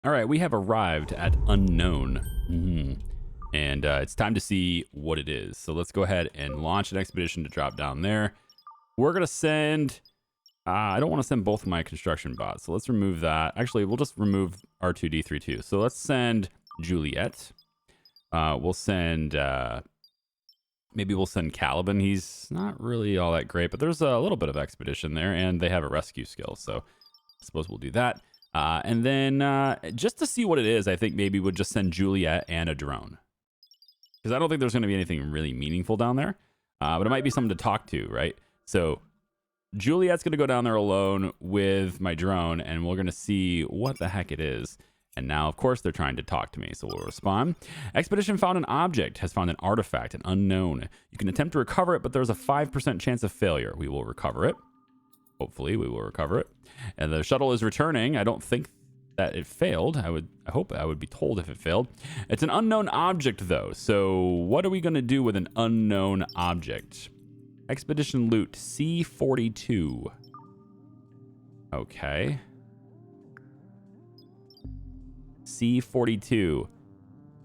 All right, we have arrived at unknown. And it's time to see what it is. So let's go ahead and launch an expedition to drop down there. We're going to send... I don't want to send both of my construction bots, so let's remove that. Actually, we'll just remove R2D32. So let's send Juliet. We'll send... maybe we'll send Caliban. He's not really all that great, but there's a little bit of expedition there, and they have a rescue skill. So I suppose we'll do that. And then just to see what it is, I think maybe we'll just send Juliet and a drone. Because I don't think there's going to be anything really meaningful down there. But it might be something to talk to, right? So Juliet's going to go down there alone with my drone, and we're going to see what the heck it is. And now, of course, they're trying to talk to me, so we'll respond. Expedition found an object, has found an artifact, an unknown. You can attempt to recover it, but there's a 5% chance of failure. We will recover it. Hopefully, we will recover it. And the shuttle is returning. I don't think that it failed. I hope I would be told if it failed. It's an unknown object, though. So what are we going to do with an unknown object? Expedition loot C42. Okay. C42.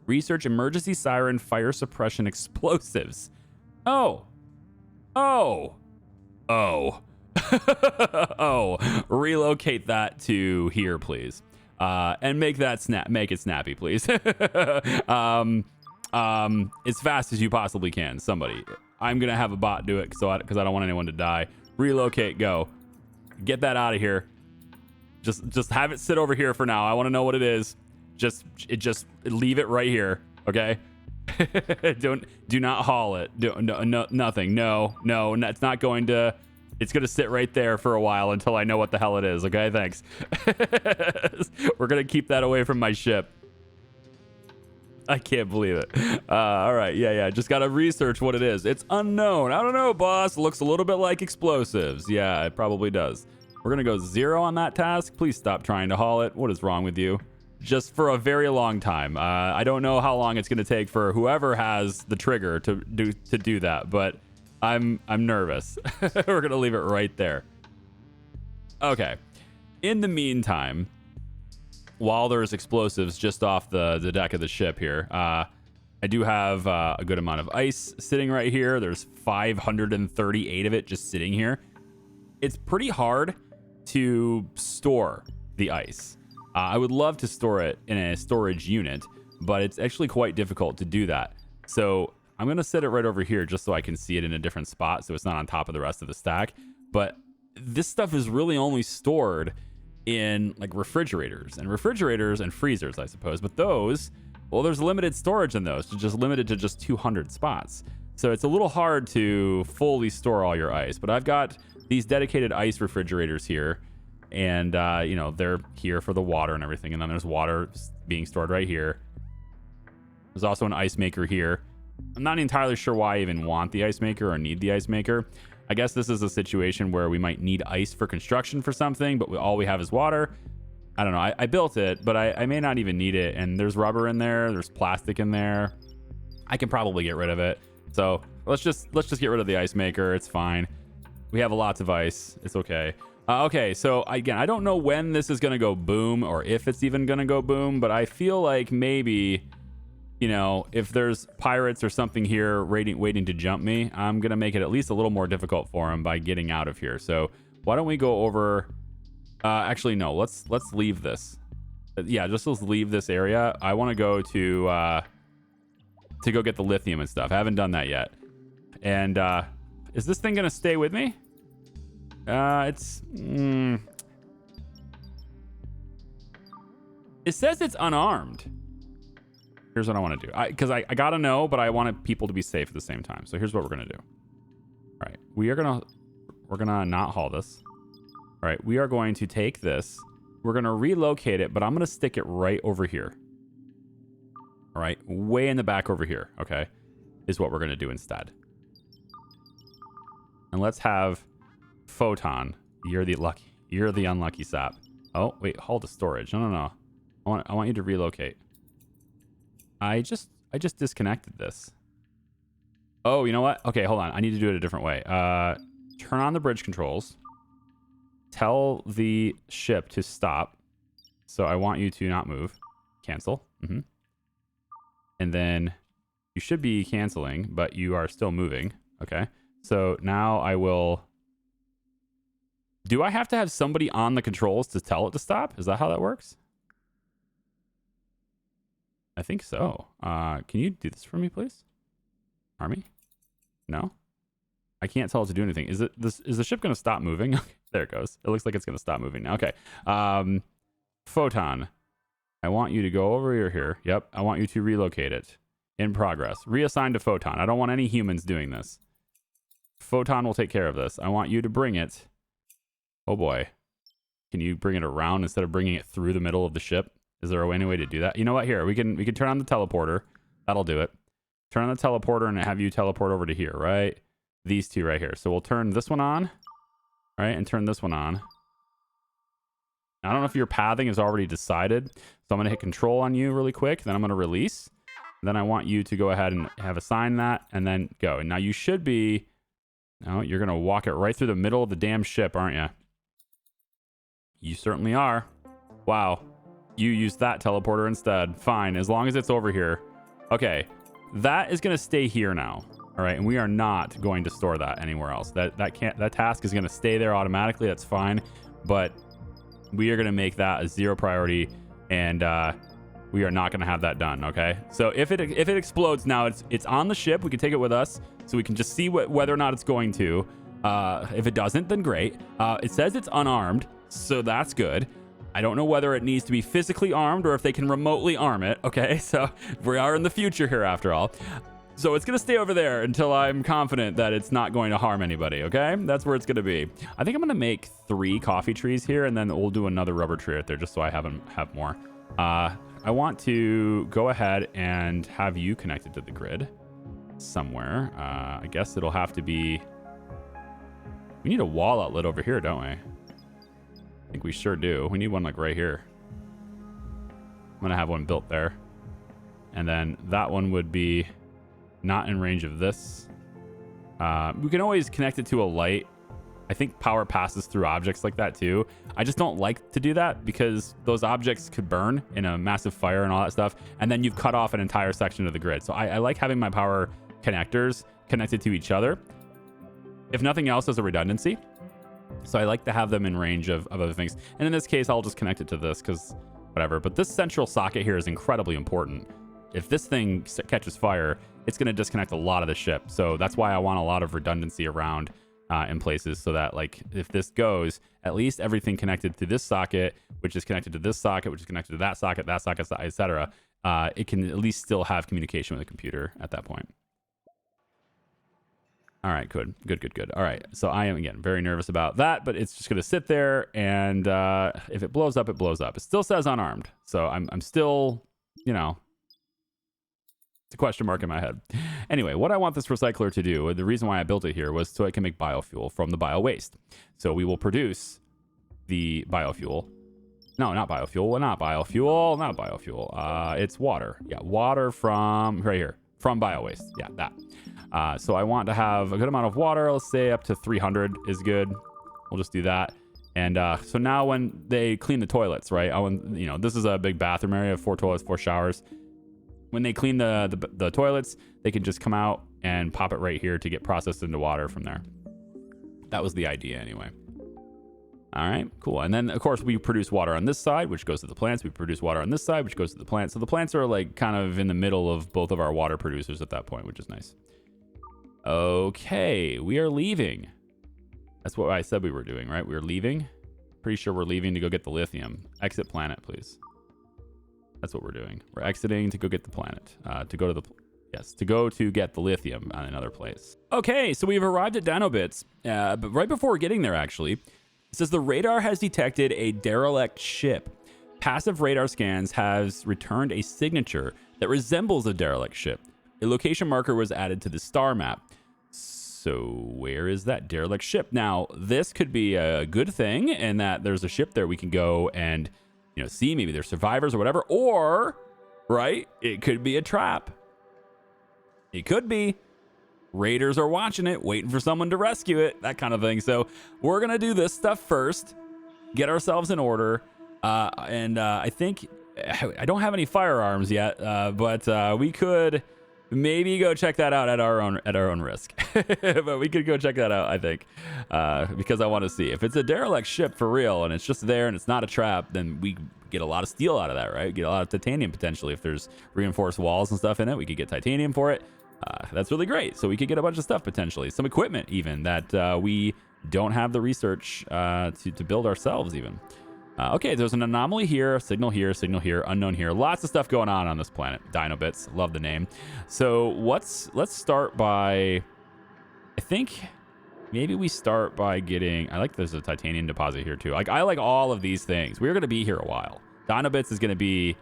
Research emergency siren fire suppression explosives. Oh. Oh. Oh. Oh. Relocate that to here, please. And make it snappy, please. As fast as you possibly can. Somebody. I'm gonna have a bot do it because I don't want anyone to die. Relocate, go. Get that out of here. Just have it sit over here for now. I want to know what it is. Just leave it right here, okay? Do not haul it. Nothing. No, it's not going to. It's going to sit right there for a while until I know what the hell it is, okay? Thanks. We're going to keep that away from my ship. I can't believe it. All right, yeah. Just got to research what it is. It's unknown. I don't know, boss. Looks a little bit like explosives. Yeah, it probably does. We're going to go 0 on that task. Please stop trying to haul it. What is wrong with you? Just for a very long time. I don't know how long it's going to take for whoever has the trigger to do that, but I'm nervous. We're going to leave it right there. Okay. In the meantime, while there's explosives just off the deck of the ship here, I do have a good amount of ice sitting right here. There's 538 of it just sitting here. It's pretty hard to store the ice. I would love to store it in a storage unit, but it's actually quite difficult to do that. So I'm going to set it right over here just so I can see it in a different spot so it's not on top of the rest of the stack. But this stuff is really only stored in like refrigerators and freezers, I suppose. But those, well, there's limited storage in those, just limited to just 200 spots. So it's a little hard to fully store all your ice. But I've got these dedicated ice refrigerators here. And, they're here for the water and everything. And then there's water being stored right here. There's also an ice maker here. I'm not entirely sure why I even want the ice maker or need the ice maker. I guess this is a situation where we might need ice for construction for something, but all we have is water. I don't know. I built it, but I may not even need it. And there's rubber in there. There's plastic in there. I can probably get rid of it. So let's just get rid of the ice maker. It's fine. We have lots of ice. It's okay. Okay, so again, I don't know when this is going to go boom or if it's even going to go boom, but I feel like maybe, if there's pirates or something here waiting to jump me, I'm going to make it at least a little more difficult for them by getting out of here. So why don't we go over... actually, no, let's leave this. Yeah, let's leave this area. I want to go to go get the lithium and stuff. I haven't done that yet. And is this thing going to stay with me? It says it's unarmed. Here's what I want to do. Because I gotta know, but I want people to be safe at the same time. So here's what we're gonna do. All right, we're gonna not haul this. All right, we are going to take this. We're gonna relocate it, but I'm gonna stick it right over here. All right, way in the back over here. Okay, is what we're gonna do instead. And let's have Photon. You're the unlucky sap. Oh wait, hold the storage. No. I want you to relocate. I just disconnected this. Oh, you know what? Okay, hold on. I need to do it a different way. Turn on the bridge controls. Tell the ship to stop. So I want you to not move. Cancel. And then you should be canceling, but you are still moving. Okay. So now I will... Do I have to have somebody on the controls to tell it to stop? Is that how that works? I think so. Can you do this for me, please? Army? No? I can't tell it to do anything. Is the ship going to stop moving? Okay, there it goes. It looks like it's going to stop moving now. Okay. Photon. I want you to go over here. Yep. I want you to relocate it. In progress. Reassign to Photon. I don't want any humans doing this. Photon will take care of this. I want you to bring it. Oh boy. Can you bring it around instead of bringing it through the middle of the ship? Is there any way to do that? You know what? Here, we can turn on the teleporter. That'll do it. Turn on the teleporter and have you teleport over to here, right? These two right here. So we'll turn this one on, right? And turn this one on. I don't know if your pathing is already decided. So I'm going to hit control on you really quick. Then I'm going to release. Then I want you to go ahead and have assigned that and then go. And now you should be... No, you're going to walk it right through the middle of the damn ship, aren't you? You certainly are. Wow. You used that teleporter instead. Fine, as long as it's over here. Okay, that is going to stay here now. All right, and we are not going to store that anywhere else. That task is going to stay there automatically. That's fine, but we are going to make that a 0 priority, and we are not going to have that done. Okay, so if it explodes now, it's on the ship. We can take it with us, so we can just see whether or not it's going to. If it doesn't, then great. It says it's unarmed, so that's good. I don't know whether it needs to be physically armed or if they can remotely arm it. Okay, so we are in the future here after all. So it's going to stay over there until I'm confident that it's not going to harm anybody. Okay, that's where it's going to be. I think I'm going to make 3 coffee trees here, and then we'll do another rubber tree right there just so I have more. I want to go ahead and have you connected to the grid somewhere. I guess it'll have to be... We need a wall outlet over here, don't we? I think we sure do. We need one like right here. I'm going to have one built there. And then that one would be not in range of this. We can always connect it to a light. I think power passes through objects like that too. I just don't like to do that because those objects could burn in a massive fire and all that stuff. And then you've cut off an entire section of the grid. So I like having my power connectors connected to each other. If nothing else, as a redundancy. So I like to have them in range of other things. And in this case, I'll just connect it to this because whatever. But this central socket here is incredibly important. If this thing catches fire, it's going to disconnect a lot of the ship. So that's why I want a lot of redundancy around in places so that, like, if this goes, at least everything connected to this socket, which is connected to this socket, which is connected to that socket, etc. It can at least still have communication with the computer at that point. All right, good. All right, so I am, again, very nervous about that, but it's just going to sit there, and if it blows up, it blows up. It still says unarmed, so I'm still, you know, it's a question mark in my head. Anyway, what I want this recycler to do, the reason why I built it here was so I can make biofuel from the bio waste. So we will produce the biofuel. No, not biofuel. It's water. Yeah, water from right here, from bio waste. Yeah, that. So I want to have a good amount of water. Let's say up to 300 is good. We'll just do that. And so now when they clean the toilets, right? This is a big bathroom area, 4 toilets, 4 showers. When they clean the toilets, they can just come out and pop it right here to get processed into water from there. That was the idea anyway. All right, cool. And then, of course, we produce water on this side, which goes to the plants. We produce water on this side, which goes to the plants. So the plants are like kind of in the middle of both of our water producers at that point, which is nice. Okay, we are leaving. That's what I said we were doing, right? We were leaving. Pretty sure we're leaving to go get the lithium. Exit planet, please. That's what we're doing. We're exiting to go get the planet. To go to get the lithium on another place. Okay, so we've arrived at Dinobits. But right before we're getting there, actually, it says the radar has detected a derelict ship. Passive radar scans has returned a signature that resembles a derelict ship. A location marker was added to the star map. So where is that derelict ship? Now, this could be a good thing in that there's a ship there we can go and, see, maybe there's survivors or whatever, or, right, it could be a trap. It could be. Raiders are watching it, waiting for someone to rescue it, that kind of thing. So we're going to do this stuff first, get ourselves in order, And I think I don't have any firearms yet, but we could maybe go check that out at our own risk. But we could go check that out, I think, because I want to see if it's a derelict ship for real and it's just there and it's not a trap. Then we get a lot of steel out of that, right? Get a lot of titanium potentially. If there's reinforced walls and stuff in it, we could get titanium for it. That's really great. So we could get a bunch of stuff potentially, some equipment even that we don't have the research to build ourselves even. Okay, there's an anomaly here, signal here, unknown here. Lots of stuff going on this planet. Dinobits, love the name. So let's start by, I think maybe we start by getting, I like there's a titanium deposit here too. Like I like all of these things. We're going to be here a while. Dinobits is going to be,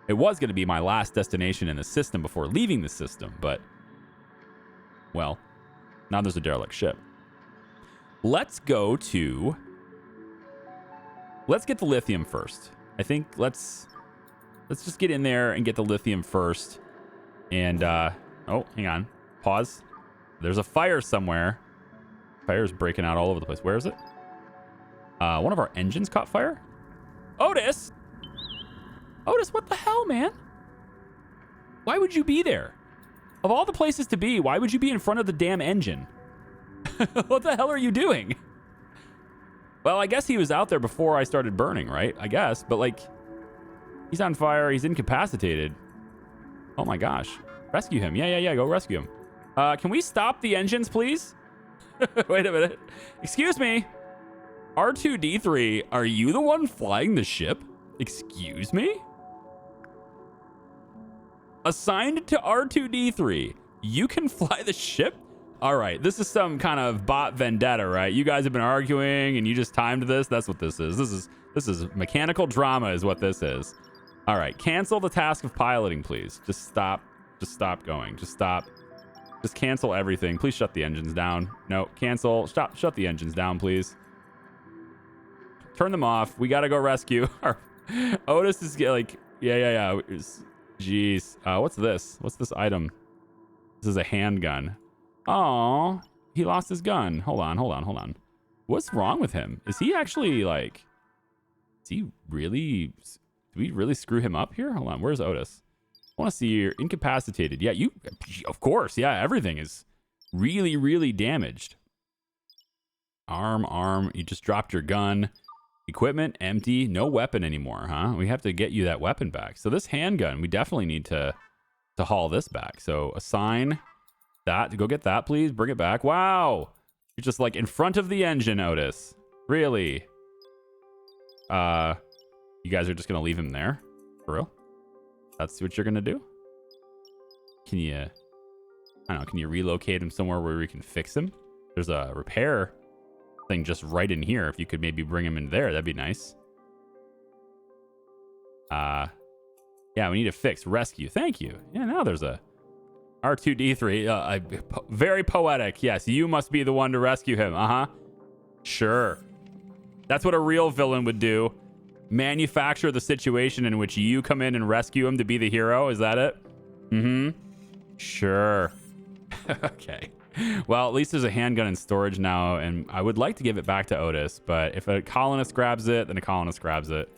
it was going to be my last destination in the system before leaving the system, but well, now there's a derelict ship. Let's go to, let's get the lithium first. I think let's just get in there and get the lithium first. And, oh, hang on. Pause. There's a fire somewhere. Fire's breaking out all over the place. Where is it? One of our engines caught fire? Otis! Otis, what the hell, man? Why would you be there? Of all the places to be, why would you be in front of the damn engine? What the hell are you doing? Well, I guess he was out there before I started burning, right? I guess, but like, he's on fire. He's incapacitated. Oh my gosh. Rescue him. Yeah. Go rescue him. Can we stop the engines, please? Wait a minute. Excuse me. R2-D3, are you the one flying the ship? Excuse me? Assigned to R2-D3, you can fly the ship? All right, this is some kind of bot vendetta, right? You guys have been arguing and you just timed this. That's what this is. This is mechanical drama is what this is. All right, cancel the task of piloting, please. Just stop going. Just stop. Just cancel everything. Please shut the engines down. No, cancel. Stop. Shut the engines down, please. Turn them off. We got to go rescue. Otis is like, yeah. Jeez. What's this? What's this item? This is a handgun. Oh, he lost his gun. Hold on. What's wrong with him? Is he actually like, did we really screw him up here? Hold on. Where's Otis? I want to see you're incapacitated. Yeah, of course. Yeah, everything is really, really damaged. Arm. You just dropped your gun. Equipment empty. No weapon anymore, huh? We have to get you that weapon back. So this handgun, we definitely need to haul this back. So assign that. Go get that, please. Bring it back. Wow. You're just like in front of the engine, Otis. Really? You guys are just going to leave him there? For real? That's what you're going to do? Can you, I don't know, can you relocate him somewhere where we can fix him? There's a repair thing just right in here. If you could maybe bring him in there, that'd be nice. Yeah, we need to fix. Rescue. Thank you. Yeah, now there's a R2-D3. Very poetic. Yes, you must be the one to rescue him. Uh-huh. Sure. That's what a real villain would do. Manufacture the situation in which you come in and rescue him to be the hero. Is that it? Mm-hmm. Sure. Okay. Well, at least there's a handgun in storage now, and I would like to give it back to Otis, but if a colonist grabs it, then a colonist grabs it.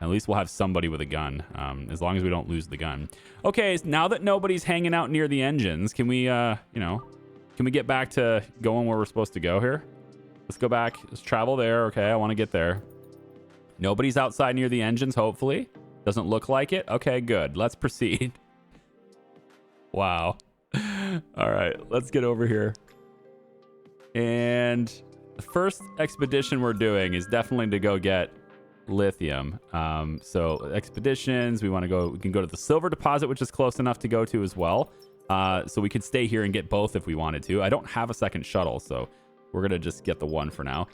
At least we'll have somebody with a gun, as long as we don't lose the gun. Okay, so now that nobody's hanging out near the engines, can we, can we get back to going where we're supposed to go here? Let's go back. Let's travel there. Okay, I want to get there. Nobody's outside near the engines, hopefully. Doesn't look like it. Okay, good. Let's proceed. Wow. All right, let's get over here. And the first expedition we're doing is definitely to go get lithium. So expeditions, we can go to the silver deposit, which is close enough to go to as well. So we could stay here and get both if we wanted to. I don't have a second shuttle, so we're going to just get the one for now.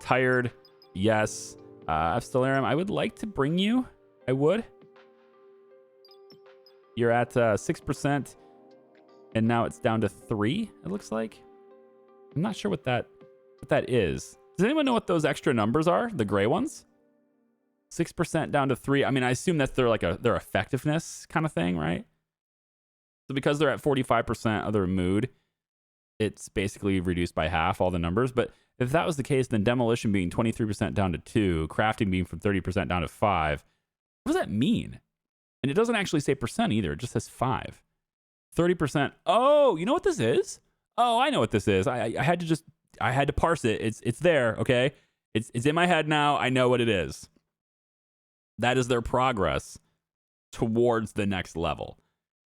Tired. Yes. Stellarium, I would like to bring you. I would. You're at 6%, and now it's down to 3, it looks like. I'm not sure what that is. Does anyone know what those extra numbers are? The gray ones? 6% down to 3. I mean, I assume that's their effectiveness kind of thing, right? So because they're at 45% of their mood, it's basically reduced by half all the numbers. But if that was the case, then demolition being 23% down to 2, crafting being from 30% down to 5, what does that mean? And it doesn't actually say percent either. It just says 5. 30%. Oh, you know what this is? Oh, I know what this is. I had to parse it. It's there, okay? It's in my head now. I know what it is. That is their progress towards the next level.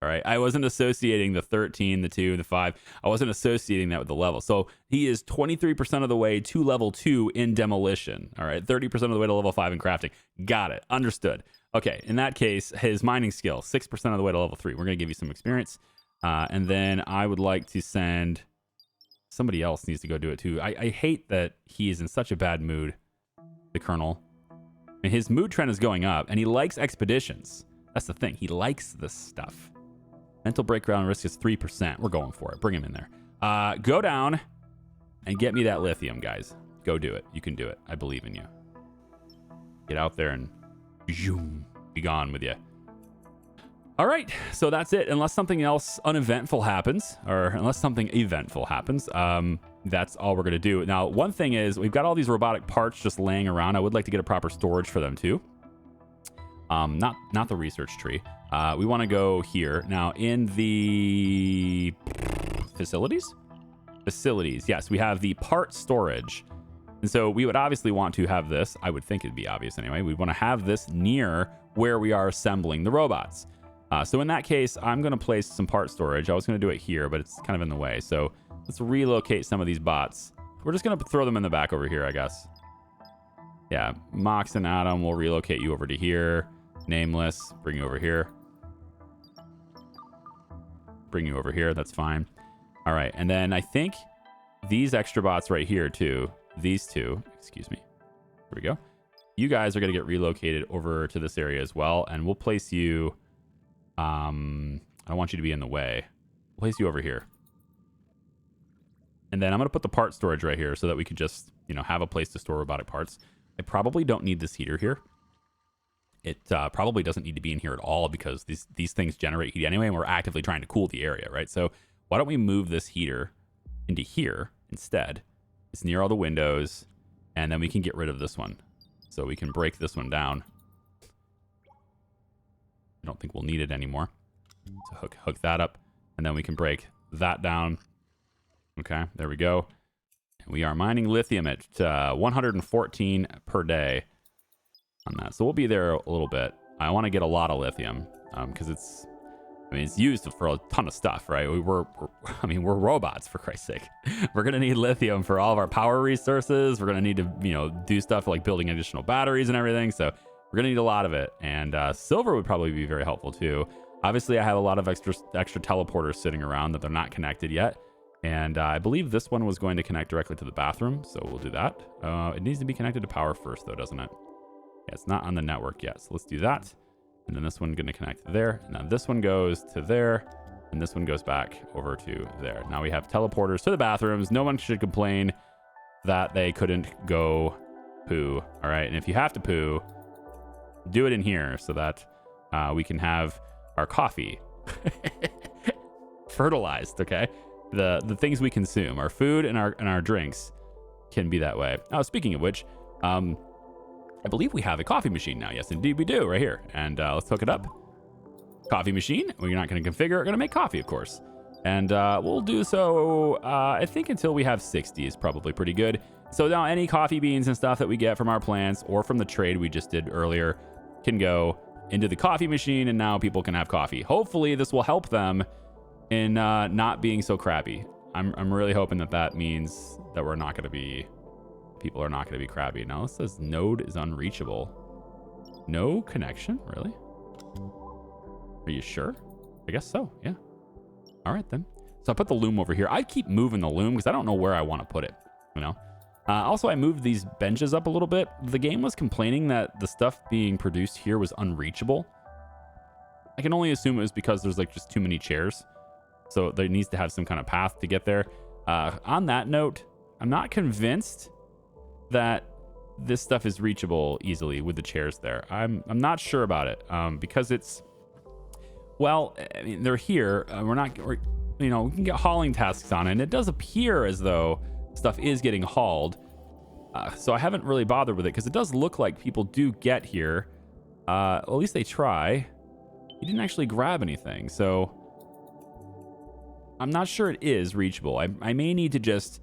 All right. I wasn't associating the 13, the 2, the 5. I wasn't associating that with the level. So he is 23% of the way to level 2 in demolition. All right. 30% of the way to level 5 in crafting. Got it. Understood. Okay. In that case, his mining skill, 6% of the way to level 3. We're going to give you some experience. And then I would like to send somebody else needs to go do it too. I hate that he is in such a bad mood, the Colonel. And his mood trend is going up, and he likes expeditions. That's the thing. He likes this stuff. Mental breakdown risk is 3%. We're going for it. Bring him in there. Go down and get me that lithium, guys. Go do it. You can do it. I believe in you. Get out there and be gone with you. All right. So that's it. Unless something else uneventful happens, or unless something eventful happens, that's all we're going to do. Now, one thing is we've got all these robotic parts just laying around. I would like to get a proper storage for them too. Not the research tree. We want to go here. Now, in the facilities? Facilities, yes. We have the part storage. And so we would obviously want to have this. I would think it'd be obvious anyway. We want to have this near where we are assembling the robots. So in that case, I'm going to place some part storage. I was going to do it here, but it's kind of in the way. So let's relocate some of these bots. We're just going to throw them in the back over here, I guess. Yeah, Mox and Adam will relocate you over to here. Nameless, bring you over here. Bring you over here, that's fine. All right, and then I think these extra bots right here too, these two, excuse me. Here we go. You guys are going to get relocated over to this area as well, and we'll place you, I don't want you to be in the way. We'll place you over here. And then I'm going to put the part storage right here so that we can just, have a place to store robotic parts. I probably don't need this heater here. It probably doesn't need to be in here at all because these things generate heat anyway, and we're actively trying to cool the area, right? So why don't we move this heater into here instead? It's near all the windows, and then we can get rid of this one. So we can break this one down. I don't think we'll need it anymore. So hook that up, and then we can break that down. Okay, there we go. And we are mining lithium at 114 per day. On that. So we'll be there a little bit. I want to get a lot of lithium because it's used for a ton of stuff, right? We're robots, for Christ's sake. We're going to need lithium for all of our power resources. We're going to need to, do stuff like building additional batteries and everything. So we're going to need a lot of it. And silver would probably be very helpful too. Obviously, I have a lot of extra teleporters sitting around that they're not connected yet. And I believe this one was going to connect directly to the bathroom. So we'll do that. It needs to be connected to power first though, doesn't it? Yeah, it's not on the network yet, so let's do that. And then this one's going to connect there. And then this one goes to there. And this one goes back over to there. Now we have teleporters to the bathrooms. No one should complain that they couldn't go poo. All right. And if you have to poo, do it in here so that we can have our coffee fertilized. Okay. The things we consume, our food and our drinks can be that way. Oh, speaking of which, I believe we have a coffee machine now. Yes, indeed we do, right here. And let's hook it up. Coffee machine. We're not going to configure. We're going to make coffee, of course. And we'll do so, I think until we have 60 is probably pretty good. So now any coffee beans and stuff that we get from our plants or from the trade we just did earlier can go into the coffee machine, and now people can have coffee. Hopefully this will help them in not being so crappy. I'm really hoping that means that we're not going to be... People are not going to be crabby. Now it says node is unreachable. No connection? Really? Are you sure? I guess so. Yeah. All right then. So I put the loom over here. I keep moving the loom because I don't know where I want to put it. Also, I moved these benches up a little bit. The game was complaining that the stuff being produced here was unreachable. I can only assume it was because there's just too many chairs. So there needs to have some kind of path to get there. On that note, I'm not convinced that this stuff is reachable easily with the chairs there. I'm not sure about it because it's, well, I mean, they're here. you know, we can get hauling tasks on it, and it does appear as though stuff is getting hauled. So I haven't really bothered with it because it does look like people do get here. At least they try. He didn't actually grab anything, so I'm not sure it is reachable. I may need to just,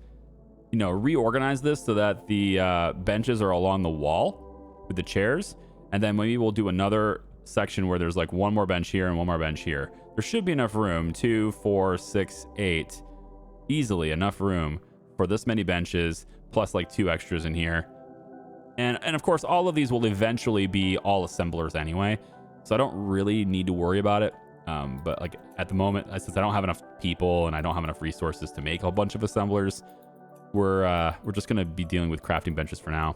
you know, reorganize this so that the benches are along the wall with the chairs, and then maybe we'll do another section where there's like one more bench here and one more bench here. There should be enough room, 2, 4, 6, 8, easily enough room for this many benches, plus like 2 extras in here. And of course, all of these will eventually be all assemblers anyway, so I don't really need to worry about it. But like at the moment, since I don't have enough people and I don't have enough resources to make a bunch of assemblers, we're just gonna be dealing with crafting benches for now.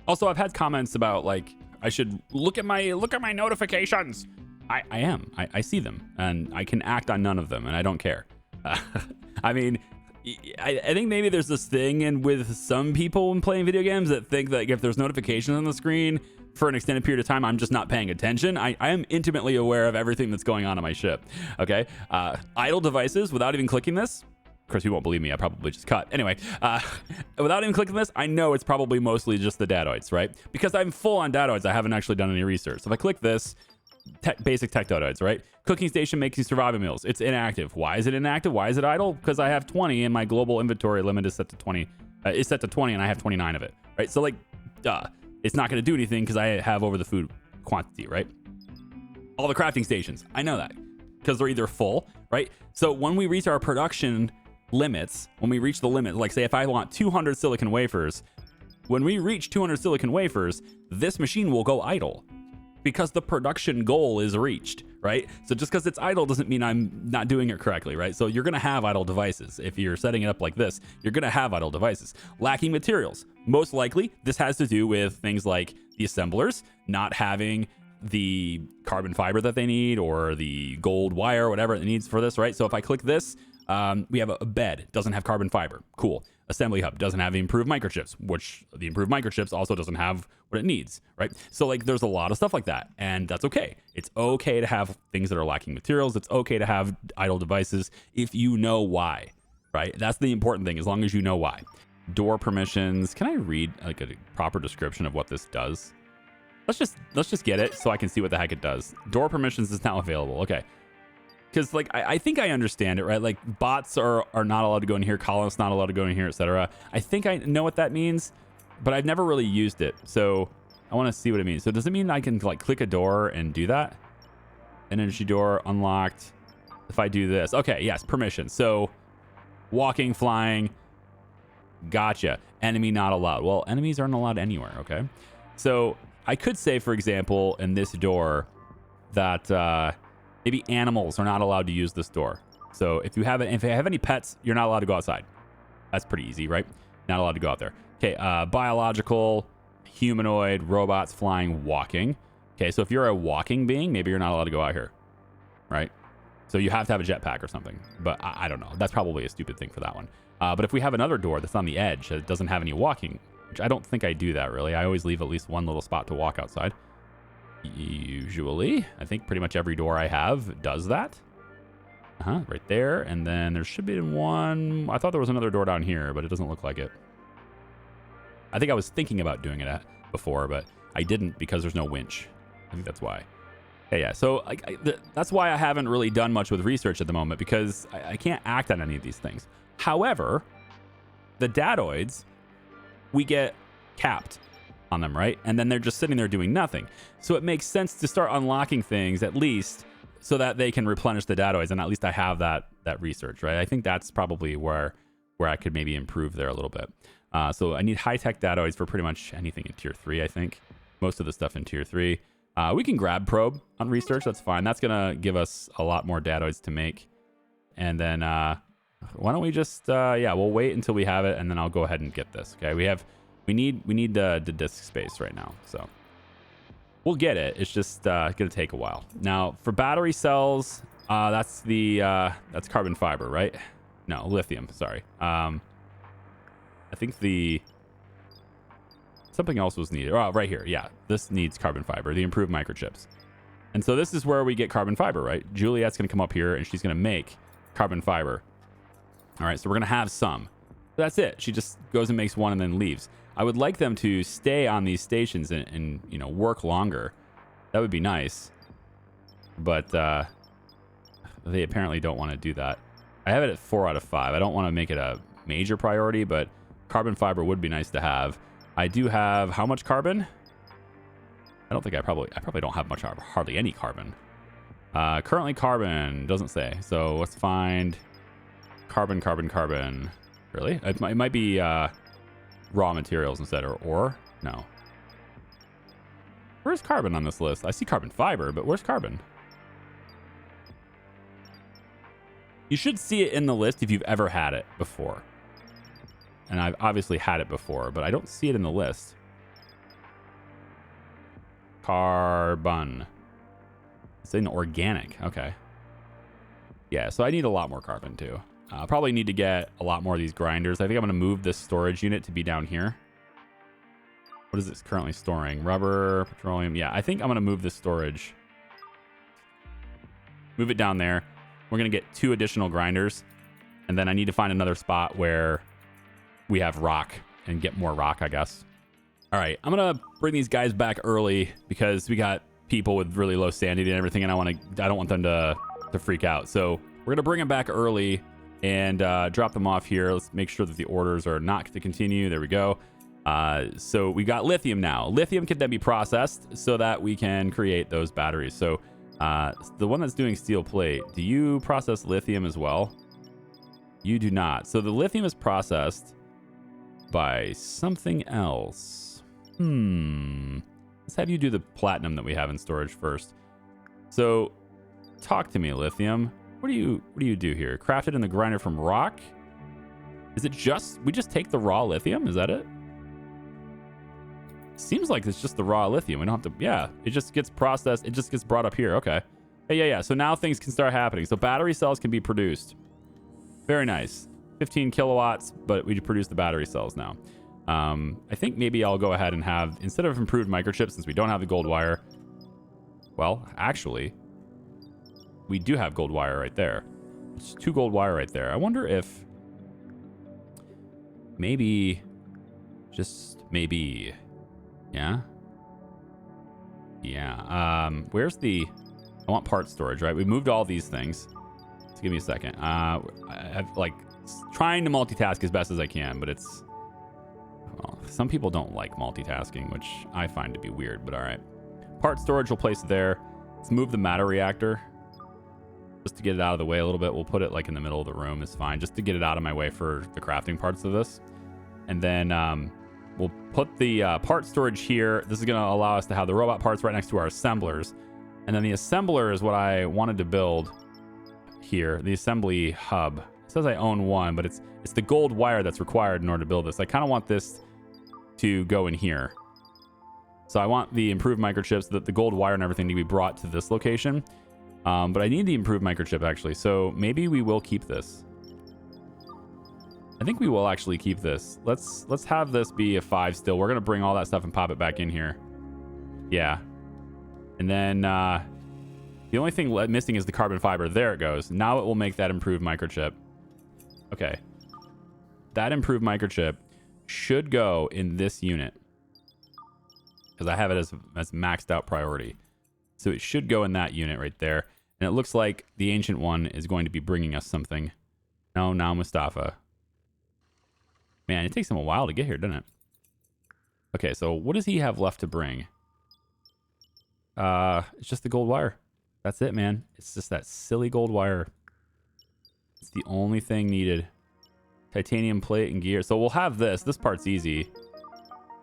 Also, I've had comments about like I should look at my notifications. I am. I see them, and I can act on none of them, and I don't care. I mean, I think maybe there's this thing and with some people when playing video games that think that if there's notifications on the screen for an extended period of time, I'm just not paying attention. I am intimately aware of everything that's going on my ship. Okay. Idle devices without even clicking this. Of course, you won't believe me. I probably just cut. Anyway, without even clicking this, I know it's probably mostly just the dadoids, right? Because I'm full on dadoids. I haven't actually done any research. So if I click this, basic tech dadoids, right? Cooking station makes you survival meals. It's inactive. Why is it inactive? Why is it idle? Because I have 20 and my global inventory limit is set to 20. Is set to 20 and I have 29 of it, right? So like, it's not going to do anything because I have over the food quantity, right? All the crafting stations, I know that because they're either full, right? So when we reach our production limits, when we reach the limit, like say if I want 200 silicon wafers, when we reach 200 silicon wafers, this machine will go idle because the production goal is reached, right? So just because it's idle doesn't mean I'm not doing it correctly, right? So you're going to have idle devices. If you're setting it up like this, you're going to have idle devices. Lacking materials. Most likely, this has to do with things like the assemblers not having the carbon fiber that they need or the gold wire, or whatever it needs for this, right? So if I click this, we have a bed, doesn't have carbon fiber. Cool. Assembly hub doesn't have the improved microchips, which the improved microchips also doesn't have what it needs, right? So like there's a lot of stuff like that, and that's okay. It's okay to have things that are lacking materials. It's okay to have idle devices if you know why, right? That's the important thing, as long as you know why. Door permissions. Can I read like a proper description of what this does? Let's just get it so I can see what the heck it does. Door permissions is now available. Okay. Because like I think I understand it, right? Like bots are not allowed to go in here, colonists not allowed to go in here, etc. I think I know what that means, but I've never really used it, so I want to see what it means. So does it mean I can like click a door and do that? An energy door unlocked. If I do this, okay, yes, permission. So walking, flying, gotcha. Enemy not allowed. Well, enemies aren't allowed anywhere. Okay, so I could say, for example, in this door that maybe animals are not allowed to use this door. So if you have any pets, you're not allowed to go outside. That's pretty easy, right? Not allowed to go out there. Okay, biological, humanoid, robots, flying, walking. Okay, so if you're a walking being, maybe you're not allowed to go out here, right? So you have to have a jetpack or something. But I don't know. That's probably a stupid thing for that one. But if we have another door that's on the edge that doesn't have any walking, which I don't think I do that really. I always leave at least one little spot to walk outside. Usually, I think pretty much every door I have does that. Right there. And then there should be one. I thought there was another door down here, but it doesn't look like it. I think I was thinking about doing it before, but I didn't because there's no winch. I think that's why. Yeah. So that's why I haven't really done much with research at the moment, because I can't act on any of these things. However, the dadoids, we get capped on them, right? And then they're just sitting there doing nothing. So it makes sense to start unlocking things at least so that they can replenish the dadoids, and at least I have that research, right? I think that's probably where I could maybe improve there a little bit. So I need high-tech dadoids for pretty much anything in tier 3, I think. Most of the stuff in tier 3. We can grab probe on research, that's fine. That's gonna give us a lot more dadoids to make. And then why don't we just we'll wait until we have it, and then I'll go ahead and get this. Okay, we need the disk space right now, so we'll get it. It's just gonna take a while. Now for battery cells, that's carbon fiber, right? No, lithium. Sorry. I think something else was needed. Oh, right here. Yeah, this needs carbon fiber. The improved microchips. And so this is where we get carbon fiber, right? Juliet's gonna come up here and she's gonna make carbon fiber. All right, so we're going to have some. That's it. She just goes and makes one and then leaves. I would like them to stay on these stations and you know, work longer. That would be nice. But they apparently don't want to do that. I have it at 4 out of 5. I don't want to make it a major priority, but carbon fiber would be nice to have. I do have how much carbon? I don't think I probably don't have much, hardly any carbon. Currently carbon doesn't say. So let's find carbon. Really? It might be raw materials instead, or ore? No. Where's carbon on this list? I see carbon fiber, but where's carbon? You should see it in the list if you've ever had it before. And I've obviously had it before, but I don't see it in the list. Carbon. It's in organic. Okay. Yeah, so I need a lot more carbon too. I'll probably need to get a lot more of these grinders. I think I'm going to move this storage unit to be down here. What is this currently storing? Rubber, petroleum. Yeah, I think I'm going to move this storage. Move it down there. We're going to get 2 additional grinders. And then I need to find another spot where we have rock and get more rock, I guess. All right, I'm going to bring these guys back early because we got people with really low sanity and everything, and I don't want them to freak out. So we're going to bring them back early and drop them off here. Let's make sure that the orders are not to continue. There we go. So we got lithium now. Lithium can then be processed so that we can create those batteries. So the one that's doing steel plate, do you process lithium as well? You do not. So the lithium is processed by something else. Let's have you do the platinum that we have in storage first. So talk to me, lithium. What do you do here? Crafted in the grinder from rock? Is it just, we just take the raw lithium? Is that it? Seems like it's just the raw lithium. We don't have to, yeah, it just gets processed. It just gets brought up here. Okay. Hey, yeah. So now things can start happening. So battery cells can be produced. Very nice. 15 kilowatts, but we produce the battery cells now. I think maybe I'll go ahead and have, instead of improved microchips, since we don't have the gold wire, well, actually, we do have gold wire right there. It's 2 gold wire right there. I wonder if maybe, just maybe, yeah. Where's the, I want part storage, right? We moved all these things. So give me a second. I have like trying to multitask as best as I can, but it's, well, some people don't like multitasking, which I find to be weird, but all right. Part storage, we'll place it there. Let's move the matter reactor just to get it out of the way a little bit. We'll put it like in the middle of the room. It's fine, just to get it out of my way for the crafting parts of this. And then we'll put the part storage here. This is going to allow us to have the robot parts right next to our assemblers. And then the assembler is what I wanted to build here, the assembly hub. It says I own one, but it's the gold wire that's required in order to build this. I kind of want this to go in here. So I want the improved microchips, the gold wire and everything to be brought to this location. But I need the improved microchip actually. So maybe we will keep this. I think we will actually keep this. Let's have this be a 5 still. We're going to bring all that stuff and pop it back in here. Yeah. And then the only thing missing is the carbon fiber. There it goes. Now it will make that improved microchip. Okay. That improved microchip should go in this unit, because I have it as maxed out priority. So it should go in that unit right there. And it looks like the ancient one is going to be bringing us something. No, now Mustafa. Man, it takes him a while to get here, doesn't it? Okay, so what does he have left to bring? It's just the gold wire. That's it, man. It's just that silly gold wire. It's the only thing needed. Titanium plate and gear. So we'll have this. This part's easy.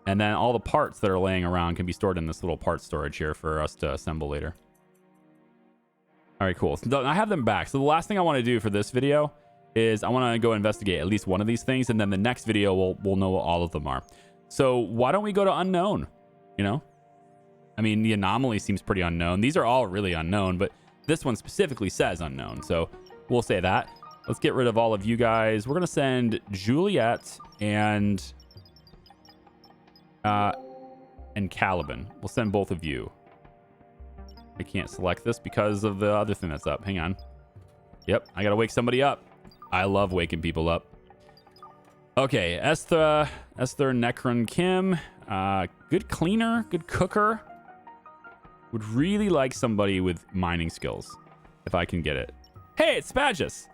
And then all the parts that are laying around can be stored in this little part storage here for us to assemble later. All right, cool. So I have them back. So the last thing I want to do for this video is I want to go investigate at least one of these things. And then the next video, we'll know what all of them are. So why don't we go to unknown? You know? I mean, the anomaly seems pretty unknown. These are all really unknown, but this one specifically says unknown. So we'll say that. Let's get rid of all of you guys. We're going to send Juliet and Caliban. We'll send both of you. I can't select this because of the other thing that's up. Hang on. Yep, I gotta wake somebody up. I love waking people up. Okay, Esther Necron Kim. Good cleaner, good cooker. Would really like somebody with mining skills, if I can get it. Hey, it's Spagus.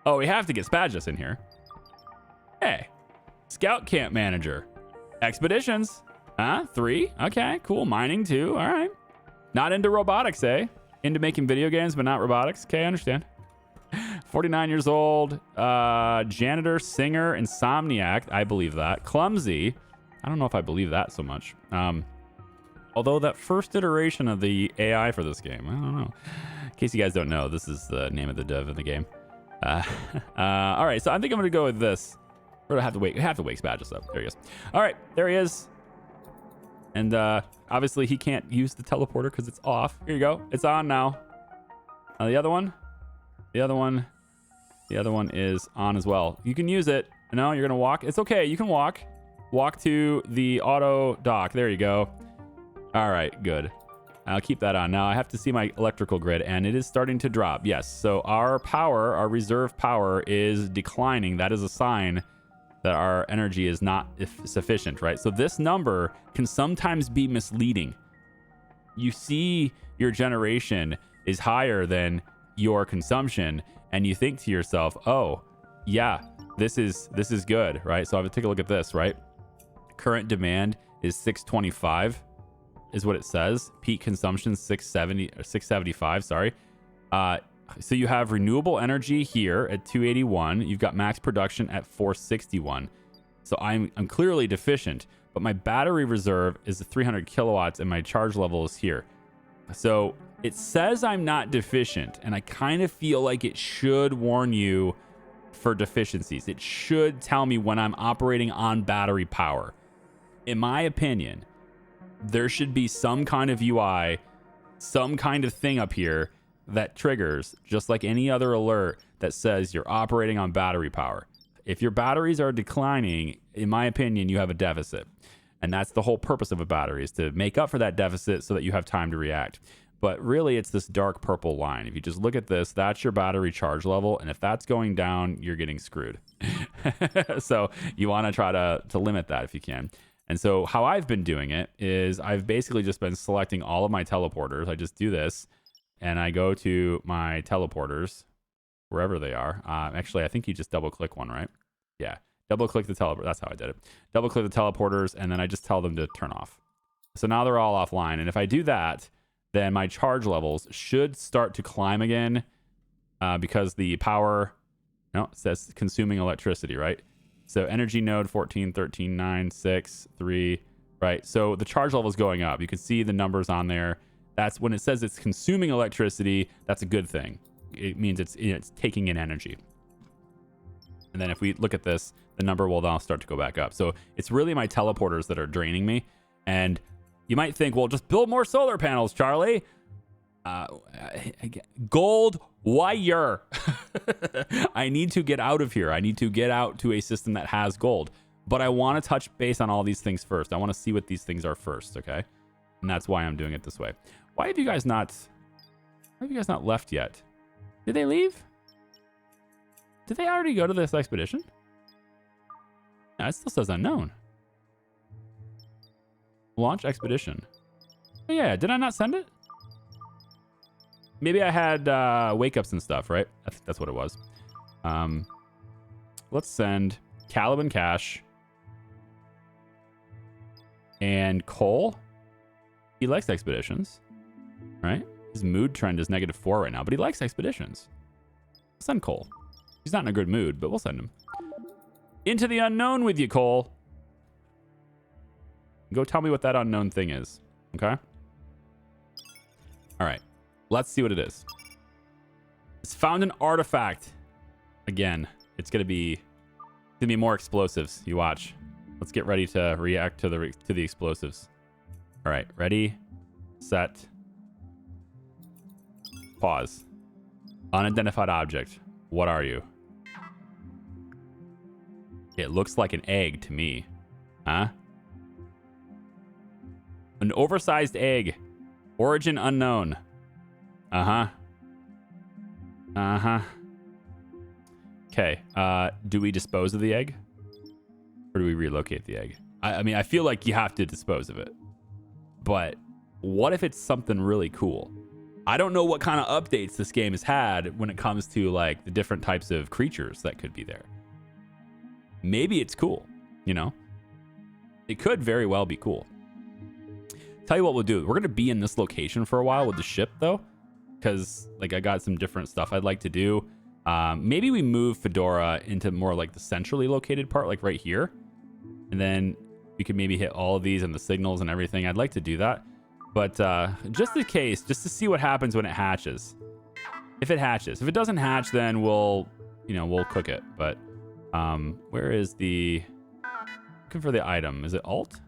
Oh, we have to get Spagus in here. Hey, Scout Camp Manager. Expeditions. 3. Okay, cool. Mining 2. All right. Not into robotics, eh? Into making video games, but not robotics. Okay, I understand. 49 years old. Janitor, singer, insomniac. I believe that. Clumsy. I don't know if I believe that so much. Although that first iteration of the AI for this game, I don't know. In case you guys don't know, this is the name of the dev in the game. All right, so I think I'm gonna go with this. We're gonna have to wake Spagus up. There he is. All right, there he is. And obviously he can't use the teleporter because it's off. Here you go. It's on now. The other one is on as well. You can use it. No, you're gonna walk. It's okay. You can walk. Walk to the auto dock. There you go. All right, good. I'll keep that on. Now I have to see my electrical grid, and it is starting to drop. Yes, so our power, our reserve power is declining. That is a sign that our energy is not sufficient, right? So this number can sometimes be misleading. You see your generation is higher than your consumption, and you think to yourself, oh, yeah, this is good, right? So I have to take a look at this, right? Current demand is 625. Is what it says. Peak consumption 670 or 675, sorry. So you have renewable energy here at 281. You've got max production at 461. So I'm clearly deficient, but my battery reserve is 300 kilowatts and my charge level is here. So it says I'm not deficient, and I kind of feel like it should warn you for deficiencies. It should tell me when I'm operating on battery power. In my opinion, there should be some kind of UI, some kind of thing up here that triggers, just like any other alert, that says you're operating on battery power. If your batteries are declining, in my opinion, you have a deficit. And that's the whole purpose of a battery, is to make up for that deficit so that you have time to react. But really, it's this dark purple line. If you just look at this, that's your battery charge level. And if that's going down, you're getting screwed. So you want to try to limit that if you can. And so how I've been doing it is I've basically just been selecting all of my teleporters. I just do this, and I go to my teleporters, wherever they are. Actually, I think you just double-click one, right? Yeah, double-click the teleporter. That's how I did it. Double-click the teleporters, and then I just tell them to turn off. So now they're all offline. And if I do that, then my charge levels should start to climb again because the power, no, it says consuming electricity, right? So energy node 14, 13, 9, 6, 3, right? So the charge level is going up. You can see the numbers on there. That's when it says it's consuming electricity, that's a good thing. It means it's taking in energy. And then if we look at this, the number will now start to go back up. So it's really my teleporters that are draining me. And you might think, well, just build more solar panels, Charlie. Gold wire. I need to get out of here. I need to get out to a system that has gold. But I want to touch base on all these things first. I want to see what these things are first, okay? And that's why I'm doing it this way. Why have you guys not left yet? Did they leave? Did they already go to this expedition? No, it still says unknown. Launch expedition. Oh, yeah, did I not send it? Maybe I had wake-ups and stuff, right? I think that's what it was. Let's send Caliban Cash and Cole. He likes expeditions, right? His mood trend is -4 right now, but he likes expeditions. Send Cole. He's not in a good mood, but we'll send him. Into the unknown with you, Cole. Go tell me what that unknown thing is, okay? All right. Let's see what it is. It's found an artifact. Again, it's gonna be more explosives. You watch. Let's get ready to react to the explosives. All right, ready, set, pause. Unidentified object. What are you? It looks like an egg to me. Huh? An oversized egg. Origin unknown. Uh-huh. Uh-huh. Okay. Do we dispose of the egg? Or do we relocate the egg? I mean, I feel like you have to dispose of it. But what if it's something really cool? I don't know what kind of updates this game has had when it comes to like the different types of creatures that could be there. Maybe it's cool, you know? It could very well be cool. Tell you what we'll do. We're going to be in this location for a while with the ship, though, because like I got some different stuff I'd like to do. Maybe we move Fedora into more like the centrally located part, like right here. And then we could maybe hit all of these and the signals and everything. I'd like to do that. But just in case, just to see what happens when it hatches. If it hatches. If it doesn't hatch, then we'll cook it. But where is the... Looking for the item. Is it alt?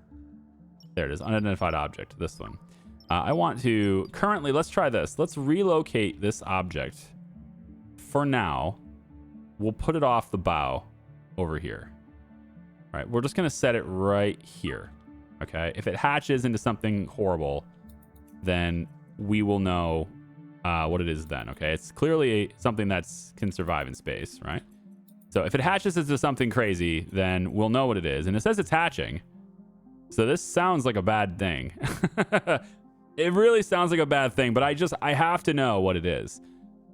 There it is. Unidentified object. This one. I want to... Currently, let's try this. Let's relocate this object. For now, we'll put it off the bow over here. All right. We're just going to set it right here. Okay. If it hatches into something horrible, then we will know what it is then. Okay. It's clearly something that can survive in space, right? So if it hatches into something crazy, then we'll know what it is. And it says it's hatching. So this sounds like a bad thing. It really sounds like a bad thing, but I have to know what it is.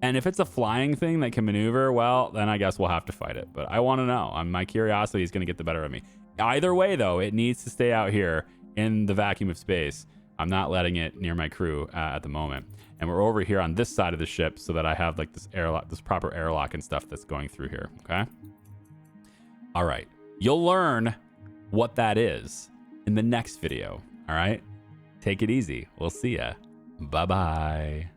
And if it's a flying thing that can maneuver, well, then I guess we'll have to fight it. But I want to know. My curiosity is going to get the better of me. Either way, though, it needs to stay out here in the vacuum of space. I'm not letting it near my crew at the moment. And we're over here on this side of the ship so that I have like this airlock, this proper airlock and stuff that's going through here. Okay. All right. You'll learn what that is in the next video. All right. Take it easy. We'll see ya. Bye-bye.